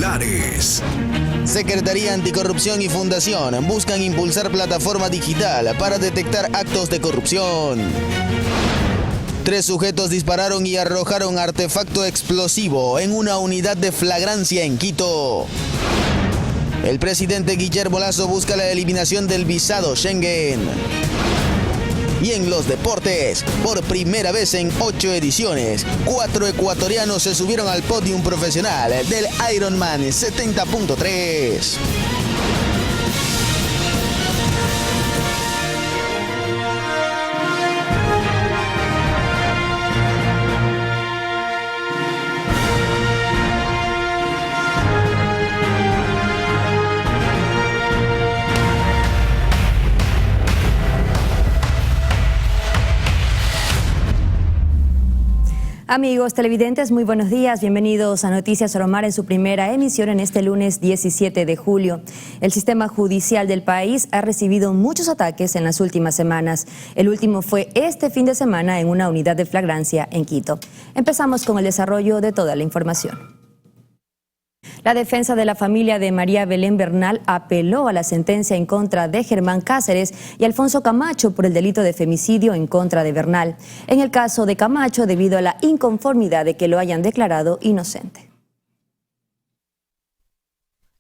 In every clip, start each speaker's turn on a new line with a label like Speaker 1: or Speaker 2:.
Speaker 1: titulares.
Speaker 2: Secretaría Anticorrupción y Fundación buscan impulsar plataforma digital para detectar actos de corrupción. 3 sujetos dispararon y arrojaron artefacto explosivo en una unidad de flagrancia en Quito. El presidente Guillermo Lasso busca la eliminación del visado Schengen. Y en los deportes, por primera vez en 8 ediciones, 4 ecuatorianos se subieron al podium profesional del Ironman 70.3.
Speaker 3: Amigos televidentes, muy buenos días. Bienvenidos a Noticias Soromar en su primera emisión en este lunes 17 de julio. El sistema judicial del país ha recibido muchos ataques en las últimas semanas. El último fue este fin de semana en una unidad de flagrancia en Quito. Empezamos con el desarrollo de toda la información. La defensa de la familia de María Belén Bernal apeló a la sentencia en contra de Germán Cáceres y Alfonso Camacho por el delito de femicidio en contra de Bernal. En el caso de Camacho, debido a la inconformidad de que lo hayan declarado inocente.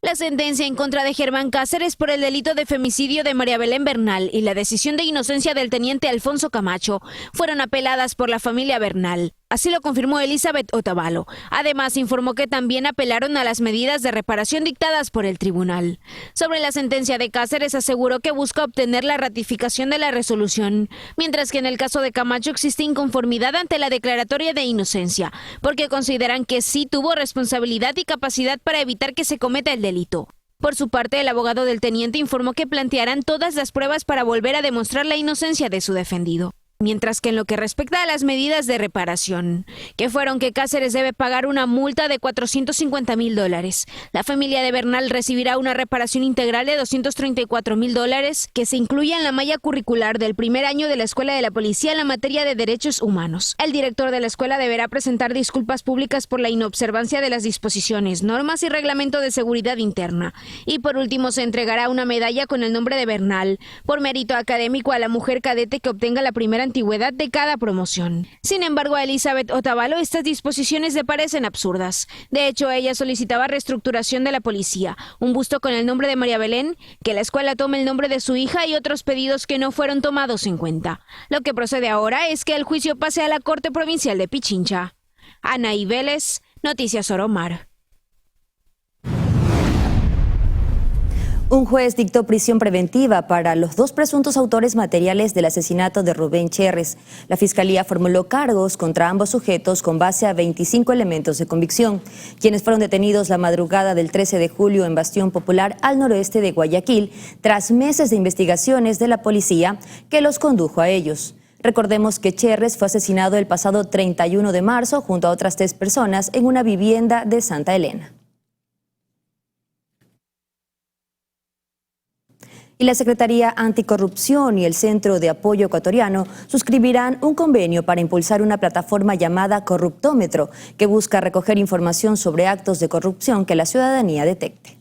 Speaker 4: La sentencia en contra de Germán Cáceres por el delito de femicidio de María Belén Bernal y la decisión de inocencia del teniente Alfonso Camacho fueron apeladas por la familia Bernal. Así lo confirmó Elizabeth Otavalo. Además, informó que también apelaron a las medidas de reparación dictadas por el tribunal. Sobre la sentencia de Cáceres, aseguró que busca obtener la ratificación de la resolución, mientras que en el caso de Camacho existe inconformidad ante la declaratoria de inocencia, porque consideran que sí tuvo responsabilidad y capacidad para evitar que se cometa el delito. Por su parte, el abogado del teniente informó que plantearán todas las pruebas para volver a demostrar la inocencia de su defendido. Mientras que en lo que respecta a las medidas de reparación, que fueron que Cáceres debe pagar una multa de $450,000, la familia de Bernal recibirá una reparación integral de $234,000 que se incluye en la malla curricular del primer año de la Escuela de la Policía en la materia de derechos humanos. El director de la escuela deberá presentar disculpas públicas por la inobservancia de las disposiciones, normas y reglamento de seguridad interna. Y por último, se entregará una medalla con el nombre de Bernal por mérito académico a la mujer cadete que obtenga la primera antigüedad de cada promoción. Sin embargo, a Elizabeth Otavalo estas disposiciones le parecen absurdas. De hecho, ella solicitaba reestructuración de la policía, un busto con el nombre de María Belén, que la escuela tome el nombre de su hija y otros pedidos que no fueron tomados en cuenta. Lo que procede ahora es que el juicio pase a la Corte Provincial de Pichincha. Anaí Vélez, Noticias Soromar.
Speaker 3: Un juez dictó prisión preventiva para los 2 presuntos autores materiales del asesinato de Rubén Cherres. La Fiscalía formuló cargos contra ambos sujetos con base a 25 elementos de convicción, quienes fueron detenidos la madrugada del 13 de julio en Bastión Popular al noroeste de Guayaquil, tras meses de investigaciones de la policía que los condujo a ellos. Recordemos que Cherres fue asesinado el pasado 31 de marzo junto a otras 3 personas en una vivienda de Santa Elena. Y la Secretaría Anticorrupción y el Centro de Apoyo Ecuatoriano suscribirán un convenio para impulsar una plataforma llamada Corruptómetro, que busca recoger información sobre actos de corrupción que la ciudadanía detecte.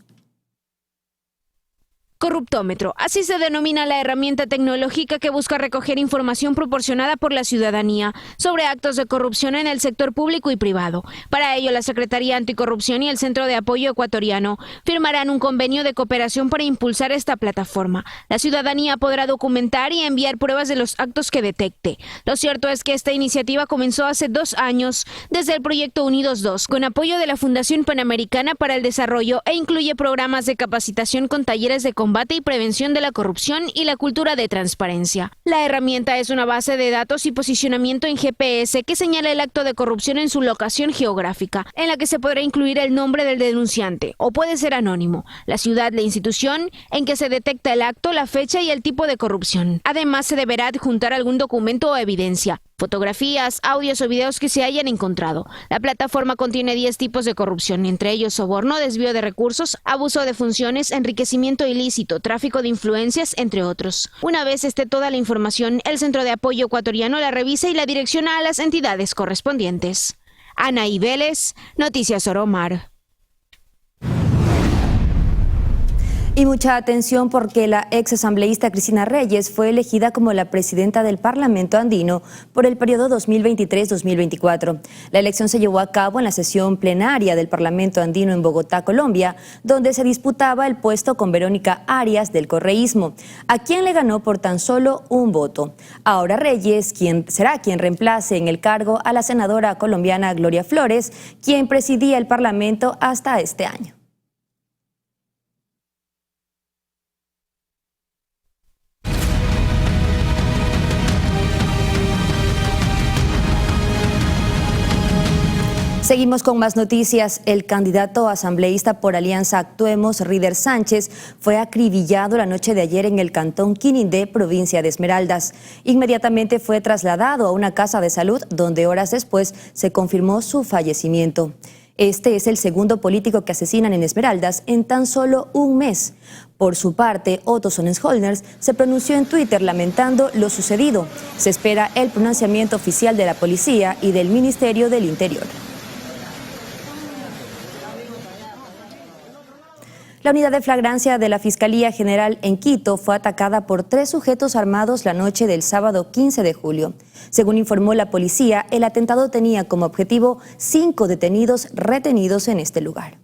Speaker 4: Corruptómetro, así se denomina la herramienta tecnológica que busca recoger información proporcionada por la ciudadanía sobre actos de corrupción en el sector público y privado. Para ello, la Secretaría Anticorrupción y el Centro de Apoyo Ecuatoriano firmarán un convenio de cooperación para impulsar esta plataforma. La ciudadanía podrá documentar y enviar pruebas de los actos que detecte. Lo cierto es que esta iniciativa comenzó hace 2 años desde el proyecto Unidos 2, con apoyo de la Fundación Panamericana para el Desarrollo e incluye programas de capacitación con talleres de combate y prevención de la corrupción y la cultura de transparencia. La herramienta es una base de datos y posicionamiento en GPS que señala el acto de corrupción en su locación geográfica, en la que se podrá incluir el nombre del denunciante, o puede ser anónimo, la ciudad, la institución en que se detecta el acto, la fecha y el tipo de corrupción. Además, se deberá adjuntar algún documento o evidencia, fotografías, audios o videos que se hayan encontrado. La plataforma contiene 10 tipos de corrupción, entre ellos soborno, desvío de recursos, abuso de funciones, enriquecimiento ilícito, tráfico de influencias, entre otros. Una vez esté toda la información, el Centro de Apoyo Ecuatoriano la revisa y la direcciona a las entidades correspondientes. Anaí Vélez, Noticias Soromar.
Speaker 3: Y mucha atención porque la ex asambleísta Cristina Reyes fue elegida como la presidenta del Parlamento andino por el periodo 2023-2024. La elección se llevó a cabo en la sesión plenaria del Parlamento andino en Bogotá, Colombia, donde se disputaba el puesto con Verónica Arias del correísmo, a quien le ganó por tan solo un voto. Ahora Reyes será quien reemplace en el cargo a la senadora colombiana Gloria Flores, quien presidía el Parlamento hasta este año. Seguimos con más noticias. El candidato asambleísta por Alianza Actuemos, Rider Sánchez, fue acribillado la noche de ayer en el cantón Quinindé, provincia de Esmeraldas. Inmediatamente fue trasladado a una casa de salud donde horas después se confirmó su fallecimiento. Este es el segundo político que asesinan en Esmeraldas en tan solo un mes. Por su parte, Otto Sonnenholner se pronunció en Twitter lamentando lo sucedido. Se espera el pronunciamiento oficial de la policía y del Ministerio del Interior. La unidad de flagrancia de la Fiscalía General en Quito fue atacada por 3 sujetos armados la noche del sábado 15 de julio. Según informó la policía, el atentado tenía como objetivo 5 detenidos retenidos en este lugar.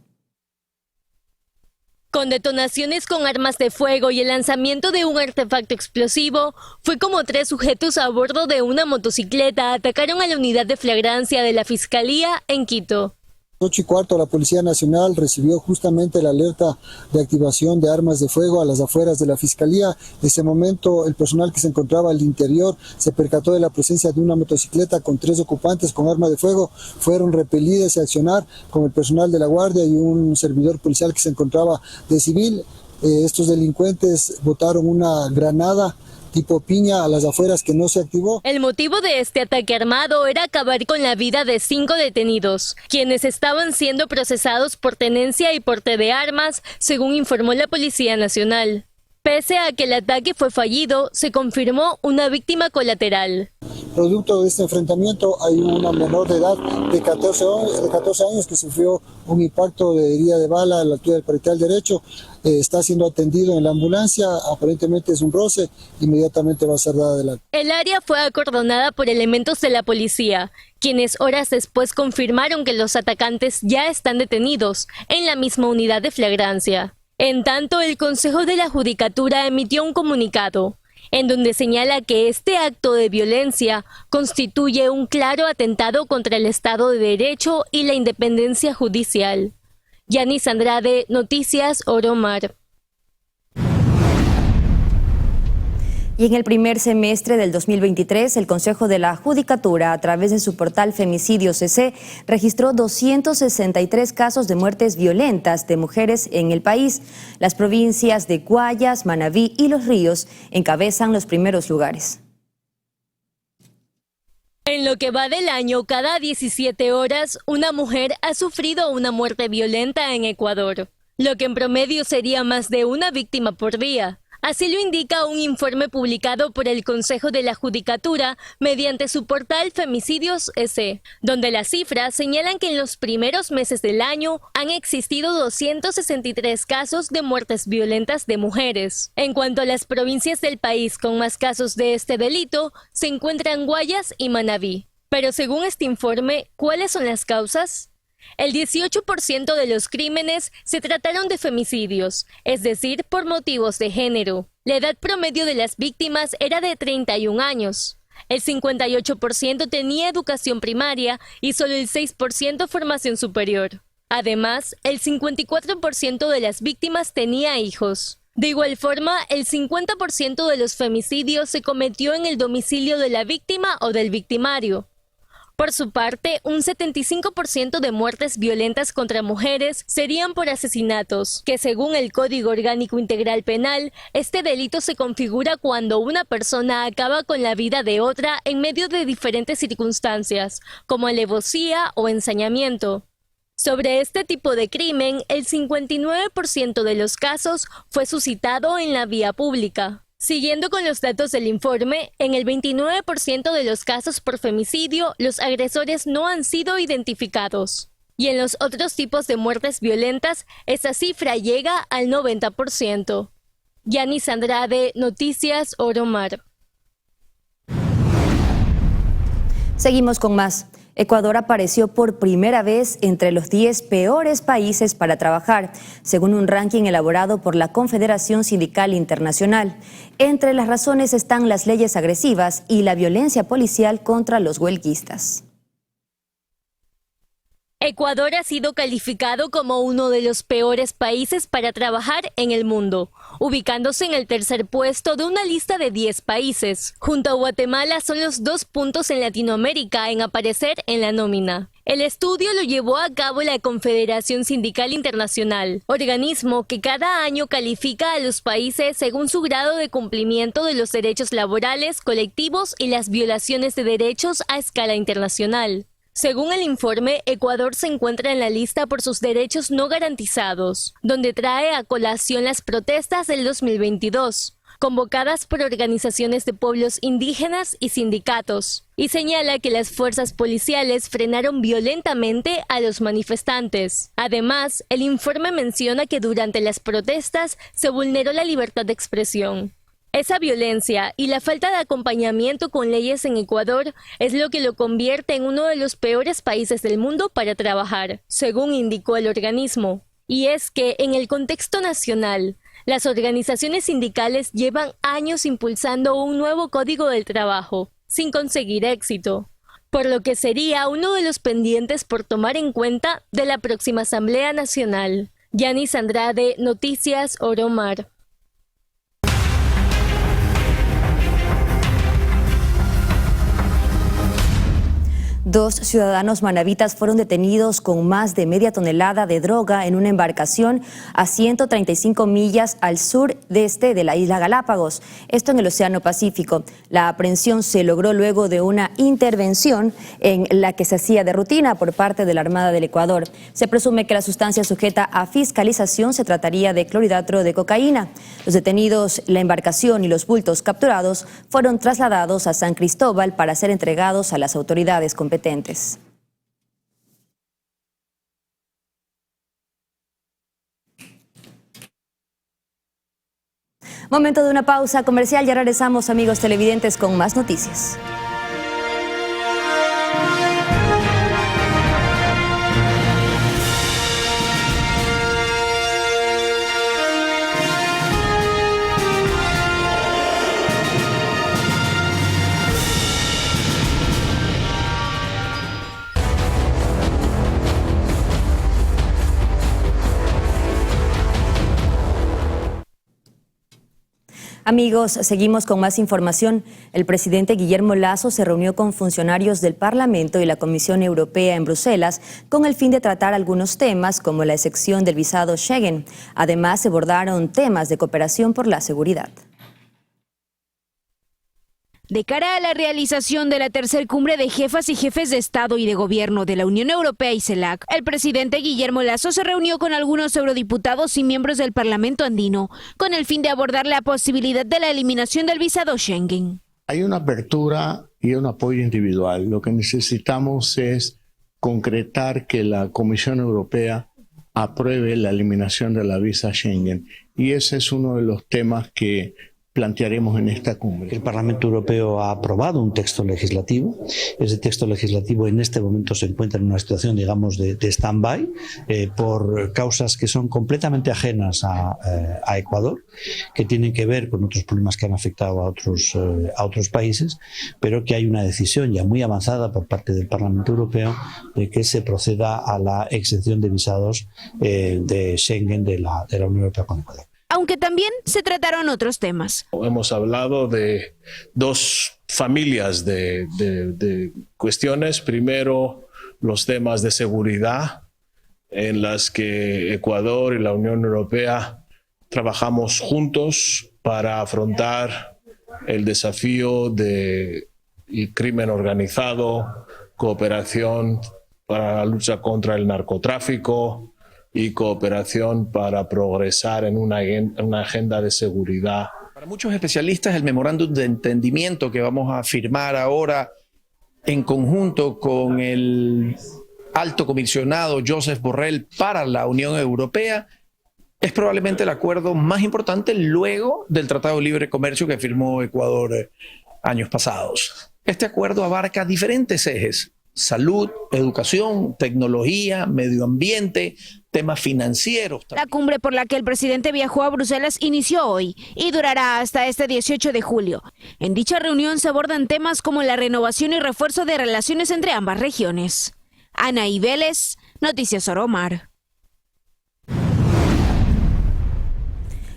Speaker 1: Con detonaciones con armas de fuego y el lanzamiento de un artefacto explosivo, fue como 3 sujetos a bordo de una motocicleta atacaron a la unidad de flagrancia de la Fiscalía en Quito.
Speaker 5: 8:15 la Policía Nacional recibió justamente la alerta de activación de armas de fuego a las afueras de la Fiscalía. En ese momento el personal que se encontraba al interior se percató de la presencia de una motocicleta con 3 ocupantes con arma de fuego. Fueron repelidas a accionar con el personal de la Guardia y un servidor policial que se encontraba de civil. Estos delincuentes botaron una granada tipo piña a las afueras que no se activó.
Speaker 1: El motivo de este ataque armado era acabar con la vida de 5 detenidos, quienes estaban siendo procesados por tenencia y porte de armas, según informó la Policía Nacional. Pese a que el ataque fue fallido, se confirmó una víctima colateral.
Speaker 5: Producto de este enfrentamiento hay una menor de edad de 14 años que sufrió un impacto de herida de bala a la altura del parietal derecho. Está siendo atendido en la ambulancia, aparentemente es un roce, inmediatamente va a ser dada adelante.
Speaker 1: El área fue acordonada por elementos de la policía, quienes horas después confirmaron que los atacantes ya están detenidos en la misma unidad de flagrancia. En tanto, el Consejo de la Judicatura emitió un comunicado, en donde señala que este acto de violencia constituye un claro atentado contra el Estado de Derecho y la independencia judicial. Yanis Andrade, Noticias Oro Mar.
Speaker 3: Y en el primer semestre del 2023, el Consejo de la Judicatura, a través de su portal Femicidio CC, registró 263 casos de muertes violentas de mujeres en el país. Las provincias de Guayas, Manabí y Los Ríos encabezan los primeros lugares.
Speaker 1: En lo que va del año, cada 17 horas, una mujer ha sufrido una muerte violenta en Ecuador, lo que en promedio sería más de una víctima por día. Así lo indica un informe publicado por el Consejo de la Judicatura mediante su portal Femicidios S, donde las cifras señalan que en los primeros meses del año han existido 263 casos de muertes violentas de mujeres. En cuanto a las provincias del país con más casos de este delito, se encuentran Guayas y Manabí. Pero según este informe, ¿cuáles son las causas? El 18% de los crímenes se trataron de femicidios, es decir, por motivos de género. La edad promedio de las víctimas era de 31 años. El 58% tenía educación primaria y solo el 6% formación superior. Además, el 54% de las víctimas tenía hijos. De igual forma, el 50% de los femicidios se cometió en el domicilio de la víctima o del victimario. Por su parte, un 75% de muertes violentas contra mujeres serían por asesinatos, que según el Código Orgánico Integral Penal, este delito se configura cuando una persona acaba con la vida de otra en medio de diferentes circunstancias, como alevosía o ensañamiento. Sobre este tipo de crimen, el 59% de los casos fue suscitado en la vía pública. Siguiendo con los datos del informe, en el 29% de los casos por femicidio, los agresores no han sido identificados. Y en los otros tipos de muertes violentas, esa cifra llega al 90%. Yanis Andrade, Noticias Oro Mar.
Speaker 3: Seguimos con más. Ecuador apareció por primera vez entre los 10 peores países para trabajar, según un ranking elaborado por la Confederación Sindical Internacional. Entre las razones están las leyes agresivas y la violencia policial contra los huelguistas.
Speaker 1: Ecuador ha sido calificado como uno de los peores países para trabajar en el mundo, ubicándose en el tercer puesto de una lista de 10 países. Junto a Guatemala son los 2 puntos en Latinoamérica en aparecer en la nómina. El estudio lo llevó a cabo la Confederación Sindical Internacional, organismo que cada año califica a los países según su grado de cumplimiento de los derechos laborales, colectivos y las violaciones de derechos a escala internacional. Según el informe, Ecuador se encuentra en la lista por sus derechos no garantizados, donde trae a colación las protestas del 2022, convocadas por organizaciones de pueblos indígenas y sindicatos, y señala que las fuerzas policiales frenaron violentamente a los manifestantes. Además, el informe menciona que durante las protestas se vulneró la libertad de expresión. Esa violencia y la falta de acompañamiento con leyes en Ecuador es lo que lo convierte en uno de los peores países del mundo para trabajar, según indicó el organismo. Y es que, en el contexto nacional, las organizaciones sindicales llevan años impulsando un nuevo código del trabajo, sin conseguir éxito, por lo que sería uno de los pendientes por tomar en cuenta de la próxima Asamblea Nacional. Yanis Andrade, Noticias Oro Mar.
Speaker 3: Dos ciudadanos manavitas fueron detenidos con más de media tonelada de droga en una embarcación a 135 millas al sur-este de la isla Galápagos, esto en el Océano Pacífico. La aprehensión se logró luego de una intervención en la que se hacía de rutina por parte de la Armada del Ecuador. Se presume que la sustancia sujeta a fiscalización se trataría de clorhidrato de cocaína. Los detenidos, la embarcación y los bultos capturados fueron trasladados a San Cristóbal para ser entregados a las autoridades competentes. Momento de una pausa comercial, ya regresamos, amigos televidentes, con más noticias. Amigos, seguimos con más información. El presidente Guillermo Lasso se reunió con funcionarios del Parlamento y la Comisión Europea en Bruselas con el fin de tratar algunos temas como la exención del visado Schengen. Además, se abordaron temas de cooperación por la seguridad.
Speaker 4: De cara a la realización de la tercera cumbre de jefas y jefes de Estado y de Gobierno de la Unión Europea y CELAC, el presidente Guillermo Lasso se reunió con algunos eurodiputados y miembros del Parlamento andino, con el fin de abordar la posibilidad de la eliminación del visado Schengen.
Speaker 6: Hay una apertura y un apoyo individual. Lo que necesitamos es concretar que la Comisión Europea apruebe la eliminación de la visa Schengen. Y ese es uno de los temas que plantearemos en esta cumbre.
Speaker 7: El Parlamento Europeo ha aprobado un texto legislativo. Ese texto legislativo en este momento se encuentra en una situación, digamos, de stand-by por causas que son completamente ajenas a Ecuador, que tienen que ver con otros problemas que han afectado a otros países, pero que hay una decisión ya muy avanzada por parte del Parlamento Europeo de que se proceda a la exención de visados de Schengen de la Unión Europea con Ecuador.
Speaker 4: Aunque también se trataron otros temas.
Speaker 8: Hemos hablado de dos familias de cuestiones. Primero, los temas de seguridad, en las que Ecuador y la Unión Europea trabajamos juntos para afrontar el desafío del crimen organizado, cooperación para la lucha contra el narcotráfico y cooperación para progresar en una agenda de seguridad.
Speaker 9: Para muchos especialistas, el memorándum de entendimiento que vamos a firmar ahora en conjunto con el alto comisionado Josep Borrell para la Unión Europea, es probablemente el acuerdo más importante luego del Tratado de Libre Comercio que firmó Ecuador años pasados. Este acuerdo abarca diferentes ejes: salud, educación, tecnología, medio ambiente, temas financieros.
Speaker 4: La cumbre por la que el presidente viajó a Bruselas inició hoy y durará hasta este 18 de julio. En dicha reunión se abordan temas como la renovación y refuerzo de relaciones entre ambas regiones. Anaí Vélez, Noticias Oromar.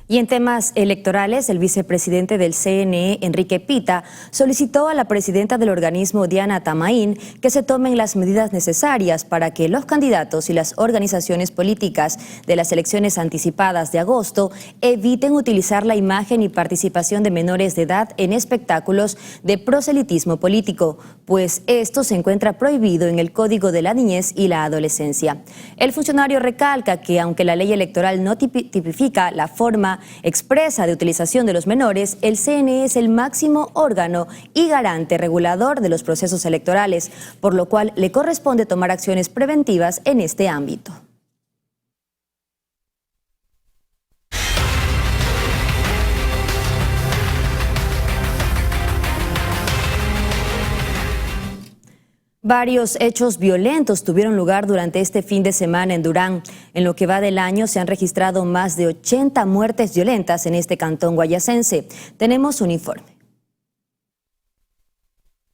Speaker 3: Y en temas electorales, el vicepresidente del CNE, Enrique Pita, solicitó a la presidenta del organismo, Diana Tamaín, que se tomen las medidas necesarias para que los candidatos y las organizaciones políticas de las elecciones anticipadas de agosto eviten utilizar la imagen y participación de menores de edad en espectáculos de proselitismo político, pues esto se encuentra prohibido en el Código de la Niñez y la Adolescencia. El funcionario recalca que aunque la ley electoral no tipifica la forma expresa de utilización de los menores, el CNE es el máximo órgano y garante regulador de los procesos electorales, por lo cual le corresponde tomar acciones preventivas en este ámbito. Varios hechos violentos tuvieron lugar durante este fin de semana en Durán. En lo que va del año se han registrado más de 80 muertes violentas en este cantón guayacense. Tenemos un informe.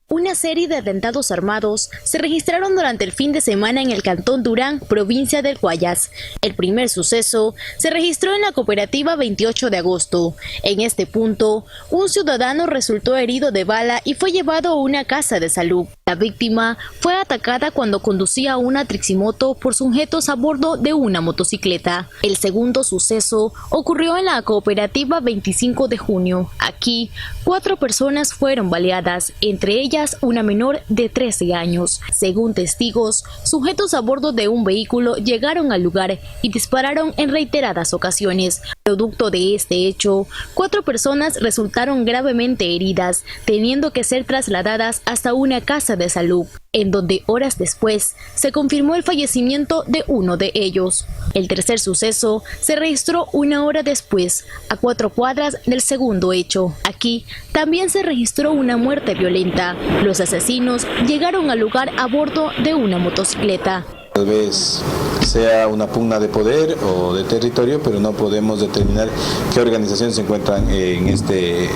Speaker 10: Una serie de atentados armados se registraron durante el fin de semana en el cantón Durán, provincia del Guayas. El primer suceso se registró en la cooperativa 28 de agosto. En este punto, un ciudadano resultó herido de bala y fue llevado a una casa de salud. La víctima fue atacada cuando conducía una triximoto por sujetos a bordo de una motocicleta. El segundo suceso ocurrió en la cooperativa 25 de junio. Aquí, 4 personas fueron baleadas, entre ellas una menor de 13 años. Según testigos, sujetos a bordo de un vehículo llegaron al lugar y dispararon en reiteradas ocasiones. Producto de este hecho, 4 personas resultaron gravemente heridas, teniendo que ser trasladadas hasta una casa de salud, en donde horas después se confirmó el fallecimiento de uno de ellos. El tercer suceso se registró una hora después, a 4 cuadras del segundo hecho. Aquí también se registró una muerte violenta. Los asesinos llegaron al lugar a bordo de una motocicleta.
Speaker 11: Tal vez sea una pugna de poder o de territorio, pero no podemos determinar qué organizaciones se encuentran en este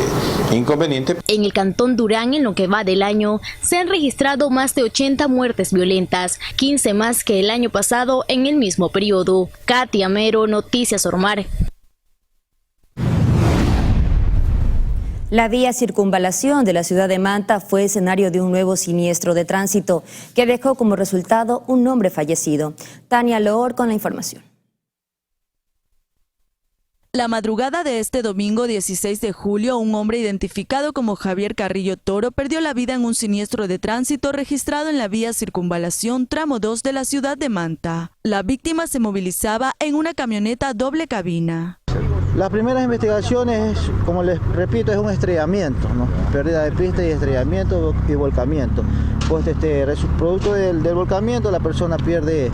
Speaker 11: inconveniente.
Speaker 10: En el cantón Durán, en lo que va del año, se han registrado más de 80 muertes violentas, 15 más que el año pasado en el mismo periodo. Katia Mero, Noticias Oromar.
Speaker 3: La vía circunvalación de la ciudad de Manta fue escenario de un nuevo siniestro de tránsito que dejó como resultado un hombre fallecido. Tania Loor con la información.
Speaker 12: La madrugada de este domingo 16 de julio, un hombre identificado como Javier Carrillo Toro perdió la vida en un siniestro de tránsito registrado en la vía circunvalación tramo 2 de la ciudad de Manta. La víctima se movilizaba en una camioneta doble cabina.
Speaker 13: Las primeras investigaciones, como les repito, es un estrellamiento, ¿no? Pérdida de pista y estrellamiento y volcamiento. Pues producto del volcamiento, la persona pierde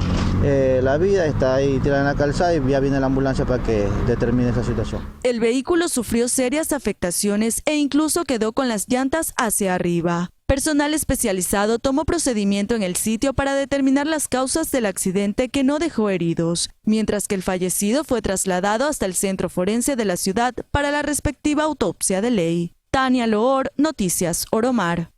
Speaker 13: la vida, está ahí tirada en la calzada y ya viene la ambulancia para que determine esa situación.
Speaker 12: El vehículo sufrió serias afectaciones e incluso quedó con las llantas hacia arriba. Personal especializado tomó procedimiento en el sitio para determinar las causas del accidente que no dejó heridos, mientras que el fallecido fue trasladado hasta el centro forense de la ciudad para la respectiva autopsia de ley. Tania Loor, Noticias Oromar.